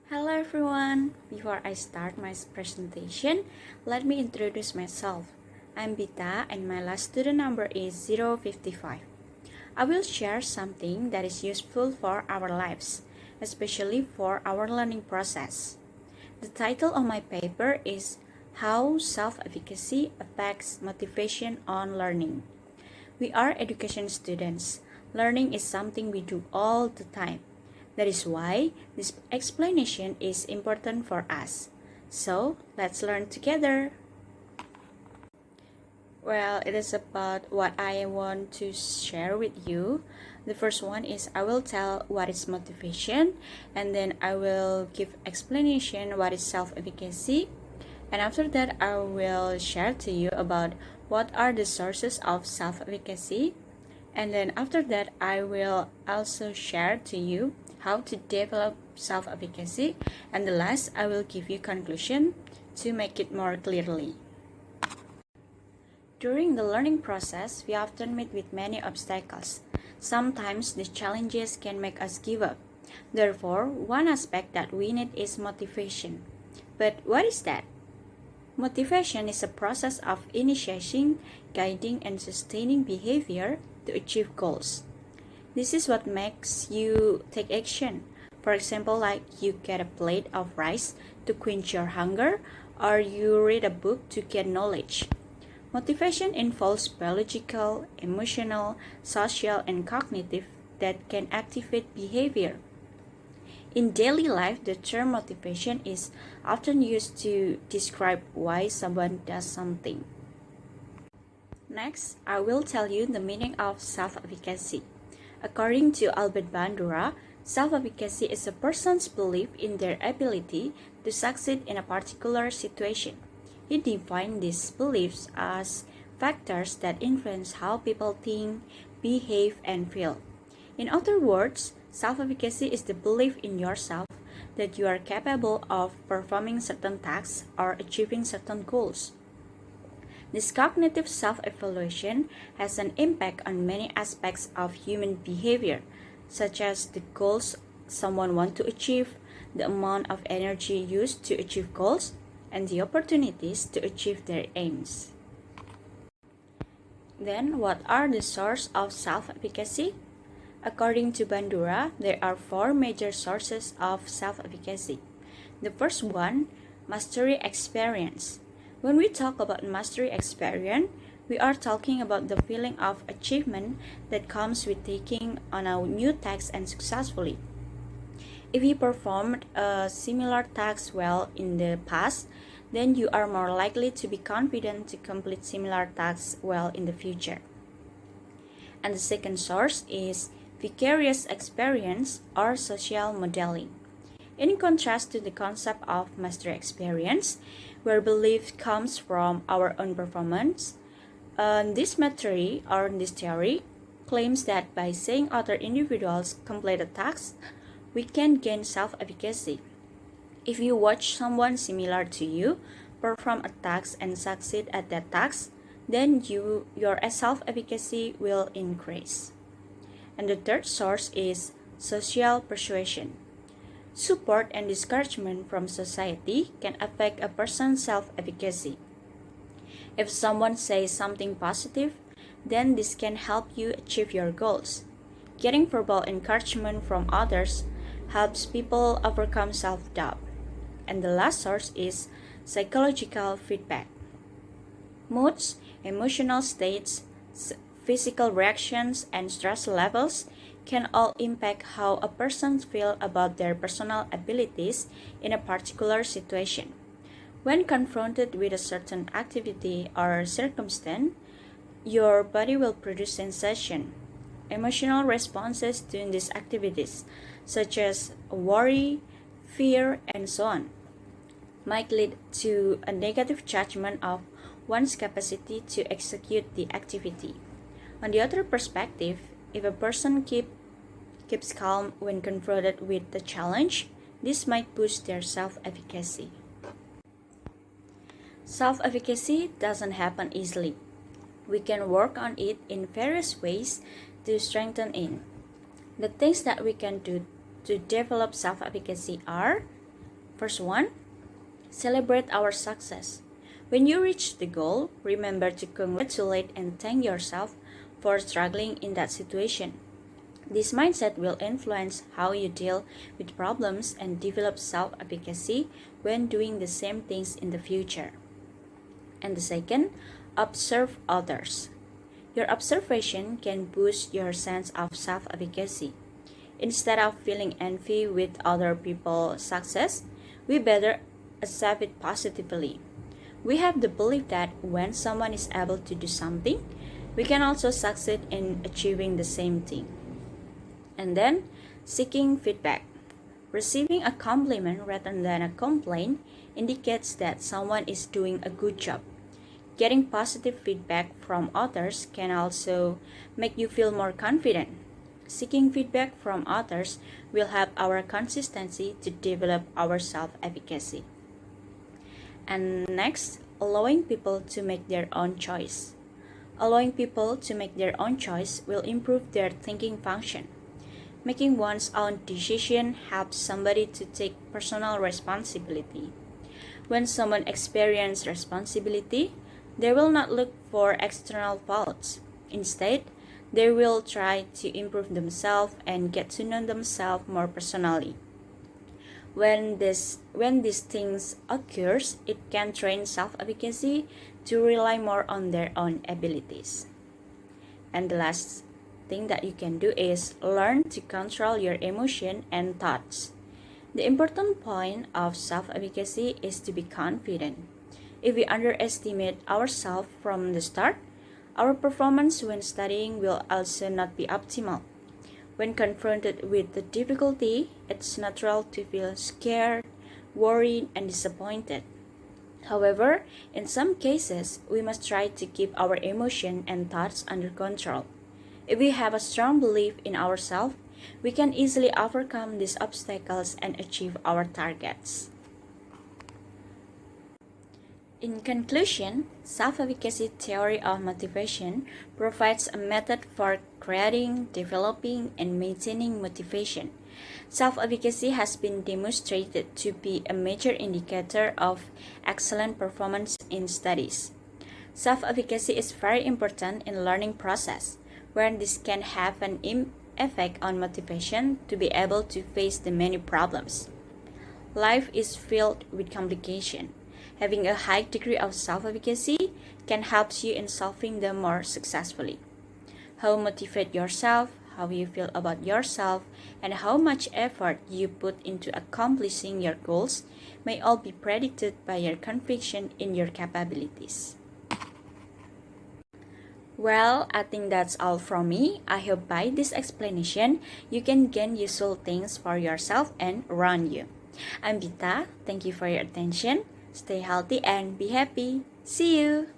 Hello everyone! Before I start my presentation, let me introduce myself. I'm Bita and my last student number is 055. I will share something that is useful for our lives, especially for our learning process. The title of my paper is How Self-efficacy Affects Motivation on Learning. We are education students. Learning is something we do all the time. That is why this explanation is important for us. So, let's learn together. Well, it is about what I want to share with you. The first one is I will tell what is motivation, and then I will give explanation what is self-efficacy, and after that I will share to you about what are the sources of self-efficacy, and then after that I will also share to you how to develop self-efficacy, and the last I will give you conclusion to make it more clearly. During the learning process, we often meet with many obstacles. Sometimes the challenges can make us give up. Therefore, one aspect that we need is motivation. But what is that? Motivation is a process of initiating, guiding, and sustaining behavior to achieve goals. This is what makes you take action. For example, like you get a plate of rice to quench your hunger, or you read a book to get knowledge. Motivation involves biological, emotional, social, and cognitive that can activate behavior. In daily life, the term motivation is often used to describe why someone does something. Next, I will tell you the meaning of self-efficacy. According to Albert Bandura, self-efficacy is a person's belief in their ability to succeed in a particular situation. He defined these beliefs as factors that influence how people think, behave, and feel. In other words, self-efficacy is the belief in yourself that you are capable of performing certain tasks or achieving certain goals. This cognitive self-evaluation has an impact on many aspects of human behavior, such as the goals someone wants to achieve, the amount of energy used to achieve goals, and the opportunities to achieve their aims. Then, what are the sources of self-efficacy? According to Bandura, there are four major sources of self-efficacy. The first one, mastery experience. When we talk about mastery experience, we are talking about the feeling of achievement that comes with taking on a new task and successfully. If you performed a similar task well in the past, then you are more likely to be confident to complete similar tasks well in the future. And the second source is vicarious experience or social modeling. In contrast to the concept of mastery experience, where belief comes from our own performance, this theory claims that by seeing other individuals complete a task, we can gain self-efficacy. If you watch someone similar to you perform a task and succeed at that task, then your self-efficacy will increase. And the third source is social persuasion. Support and discouragement from society can affect a person's self-efficacy. If someone says something positive, then this can help you achieve your goals. Getting verbal encouragement from others helps people overcome self-doubt. And the last source is psychological feedback. Moods, emotional states, physical reactions, and stress levels can all impact how a person feels about their personal abilities in a particular situation. When confronted with a certain activity or circumstance, your body will produce sensation, emotional responses to these activities, such as worry, fear, and so on, might lead to a negative judgment of one's capacity to execute the activity. On the other perspective, if a person keeps calm when confronted with the challenge, this might boost their self-efficacy. Self-efficacy doesn't happen easily. We can work on it in various ways to strengthen it. The things that we can do to develop self-efficacy are First one, celebrate our success. When you reach the goal, remember to congratulate and thank yourself for struggling in that situation. This mindset will influence how you deal with problems and develop self-efficacy when doing the same things in the future. And the second, observe others. Your observation can boost your sense of self-efficacy. Instead of feeling envy with other people's success, we better accept it positively. We have the belief that when someone is able to do something, we can also succeed in achieving the same thing. And then, seeking feedback. Receiving a compliment rather than a complaint indicates that someone is doing a good job. Getting positive feedback from others can also make you feel more confident. Seeking feedback from others will help our consistency to develop our self-efficacy. And next, allowing people to make their own choice. Allowing people to make their own choice will improve their thinking function. Making one's own decision helps somebody to take personal responsibility. When someone experiences responsibility, they will not look for external faults. Instead, they will try to improve themselves and get to know themselves more personally. When these things occurs, it can train self-efficacy to rely more on their own abilities. And the last thing that you can do is learn to control your emotion and thoughts. The important point of self-efficacy is to be confident. If we underestimate ourselves from the start, our performance when studying will also not be optimal. When confronted with the difficulty, it's natural to feel scared, worried, and disappointed. However, in some cases, we must try to keep our emotion and thoughts under control. If we have a strong belief in ourselves, we can easily overcome these obstacles and achieve our targets. In conclusion, self-efficacy theory of motivation provides a method for creating, developing, and maintaining motivation. Self-efficacy has been demonstrated to be a major indicator of excellent performance in studies. Self-efficacy is very important in learning process, where this can have an effect on motivation to be able to face the many problems. Life is filled with complication. Having a high degree of self-efficacy can help you in solving them more successfully. How motivate yourself, how you feel about yourself, and how much effort you put into accomplishing your goals may all be predicted by your conviction in your capabilities. Well, I think that's all from me. I hope by this explanation, you can gain useful things for yourself and around you. I'm Bita. Thank you for your attention. Stay healthy and be happy. See you!